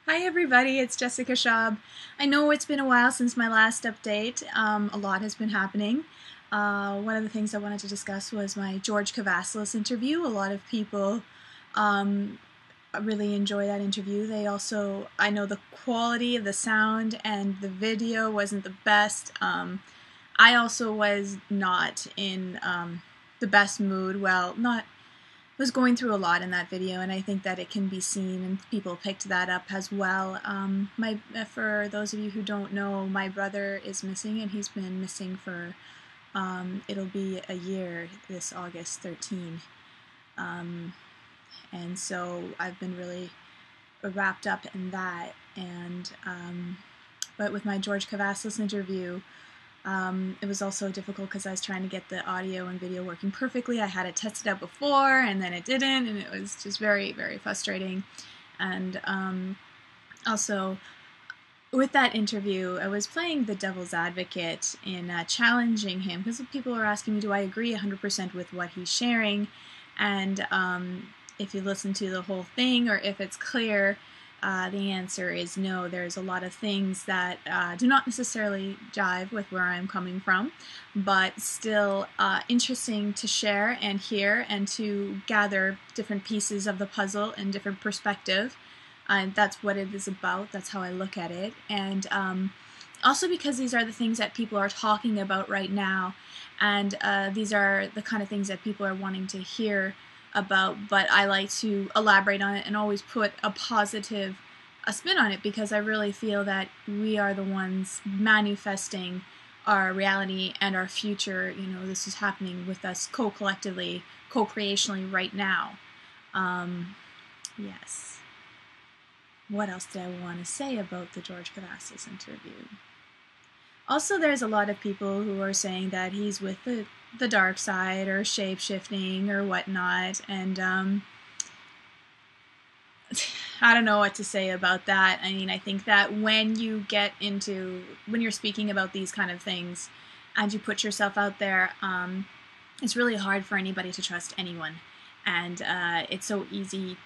Hi everybody, it's Jessica Schab. I know it's been a while since my last update. A lot has been happening. One of the things I wanted to discuss was my George Kavassalis interview. A lot of people really enjoy that interview. I know the quality of the sound and the video wasn't the best. I also was not in the best mood. Was going through a lot in that video, and I think that it can be seen, and people picked that up as well. For those of you who don't know, my brother is missing, and he's been missing for, it'll be a year this August 13. And so I've been really wrapped up in that, and but with my George Kavassalis interview, it was also difficult because I was trying to get the audio and video working perfectly. I had it tested out before, and then it didn't, and it was just very, very frustrating. And also, with that interview, I was playing the devil's advocate in challenging him, because people are asking me, do I agree 100% with what he's sharing? And if you listen to the whole thing, or if it's clear, the answer is no. There's a lot of things that do not necessarily jive with where I'm coming from, but still interesting to share and hear and to gather different pieces of the puzzle and different perspective. That's what it is about. That's how I look at it. And also because these are the things that people are talking about right now, and these are the kind of things that people are wanting to hear about, but I like to elaborate on it and always put a positive spin on it, because I really feel that we are the ones manifesting our reality and our future. You know, this is happening with us collectively, co-creationally right now. Yes. What else did I want to say about the George Kavassalis interview? Also, there's a lot of people who are saying that he's with the dark side, or shape-shifting, or whatnot, and I don't know what to say about that. I mean, I think that when you're speaking about these kind of things, and you put yourself out there, it's really hard for anybody to trust anyone, and it's so easy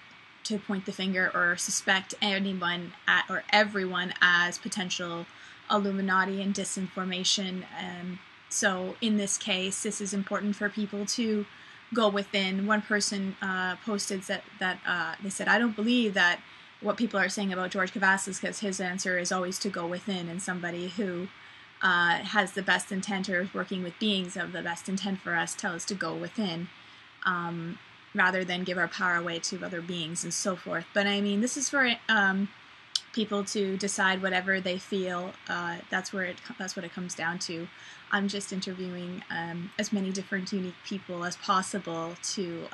to point the finger or suspect anyone or everyone as potential Illuminati and disinformation. So in this case, this is important for people to go within. One person posted that they said, I don't believe that what people are saying about George Kavassalis, because his answer is always to go within, and somebody who has the best intent, or is working with beings of the best intent for us, tell us to go within, rather than give our power away to other beings and so forth. But I mean, this is for people to decide whatever they feel. That's what it comes down to. I'm just interviewing as many different unique people as possible to,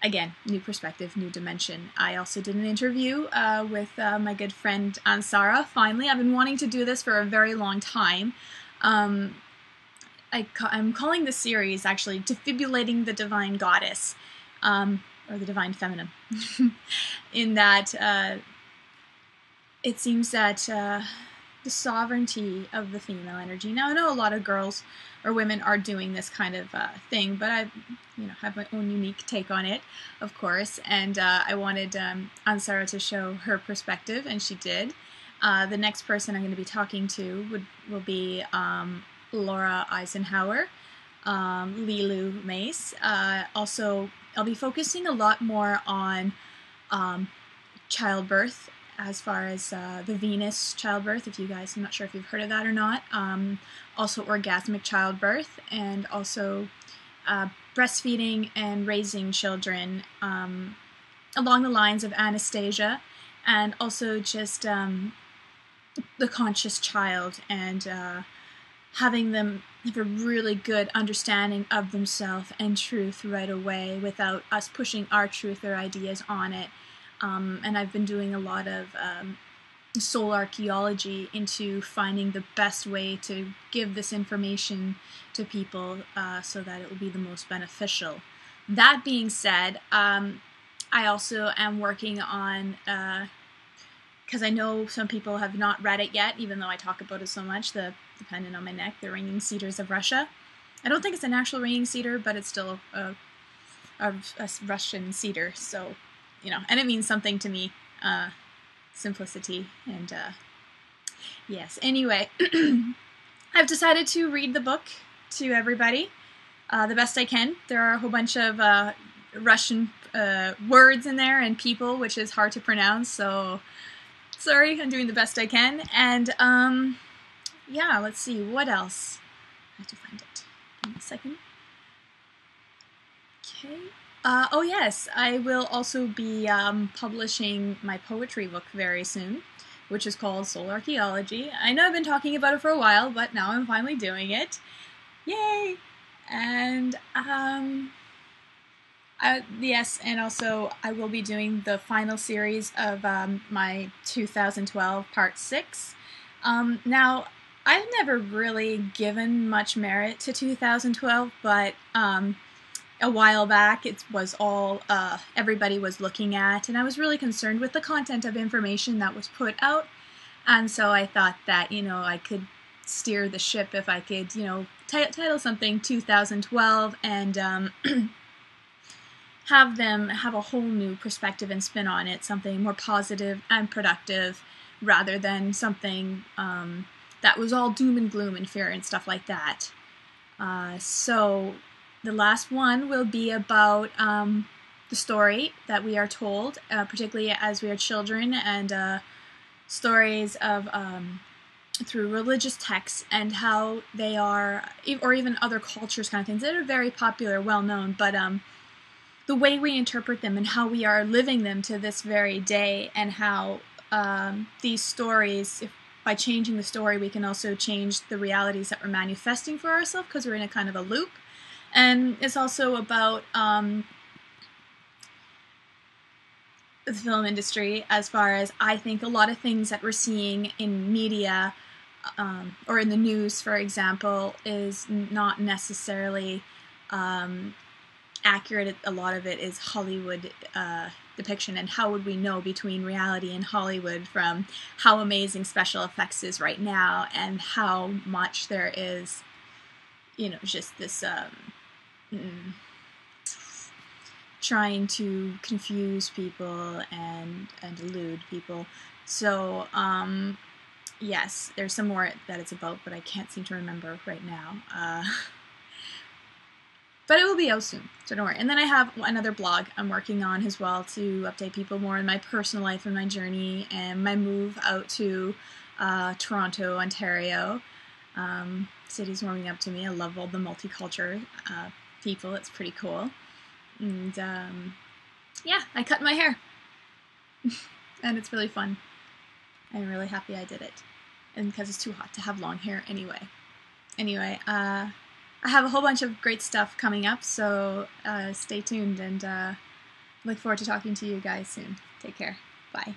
again, new perspective, new dimension. I also did an interview with my good friend Ansara. Finally, I've been wanting to do this for a very long time. I'm calling the series, actually, Defibrillating the Divine Goddess, or the Divine Feminine, in that it seems that the sovereignty of the female energy. Now, I know a lot of girls or women are doing this kind of thing, but I, have my own unique take on it, of course. And I wanted Ansara to show her perspective, and she did. The next person I'm going to be talking to will be Laura Eisenhower, Lilu Mace. Also, I'll be focusing a lot more on childbirth, as far as the Venus childbirth, I'm not sure if you've heard of that or not. Also orgasmic childbirth, and also breastfeeding and raising children along the lines of Anastasia, and also just the conscious child, and having them have a really good understanding of themselves and truth right away, without us pushing our truth or ideas on it. And I've been doing a lot of soul archaeology into finding the best way to give this information to people, so that it will be the most beneficial. That being said, I also am working on, because I know some people have not read it yet, even though I talk about it so much, the pendant on my neck, The Ringing Cedars of Russia. I don't think it's an actual ringing cedar, but it's still a Russian cedar, so and it means something to me. simplicity. And yes, anyway, I've decided to read the book to everybody the best I can. There are a whole bunch of Russian words in there and people, which is hard to pronounce, so sorry, I'm doing the best I can. And yeah, let's see, what else? I have to find it. Give me a second. Okay. Oh yes, I will also be publishing my poetry book very soon, which is called Soul Archaeology. I know I've been talking about it for a while, but now I'm finally doing it. Yay! And yes, and also I will be doing the final series of my 2012 Part 6. Now, I've never really given much merit to 2012, but a while back it was all everybody was looking at, and I was really concerned with the content of information that was put out, and so I thought that, you know, I could steer the ship if I could, you know, title something 2012 and have them have a whole new perspective and spin on it, something more positive and productive rather than something that was all doom and gloom and fear and stuff like that. So the last one will be about the story that we are told, particularly as we are children, and stories of through religious texts and how they are, or even other cultures kind of things that are very popular, well known, but the way we interpret them and how we are living them to this very day, and how these stories, by changing the story, we can also change the realities that we're manifesting for ourselves, because we're in a kind of a loop. And it's also about the film industry, as far as I think a lot of things that we're seeing in media or in the news, for example, is not necessarily accurate. A lot of it is Hollywood depiction, and how would we know between reality and Hollywood from how amazing special effects is right now, and how much there is, you know, just this trying to confuse people and elude people. So yes, there's some more that it's about, but I can't seem to remember right now. But it will be out soon, so don't worry. And then I have another blog I'm working on as well to update people more in my personal life and my journey and my move out to Toronto, Ontario. City's warming up to me. I love all the multicultural people. It's pretty cool. And yeah, I cut my hair. And it's really fun. I'm really happy I did it. And because it's too hot to have long hair anyway. Anyway, I have a whole bunch of great stuff coming up, so stay tuned, and look forward to talking to you guys soon. Take care. Bye.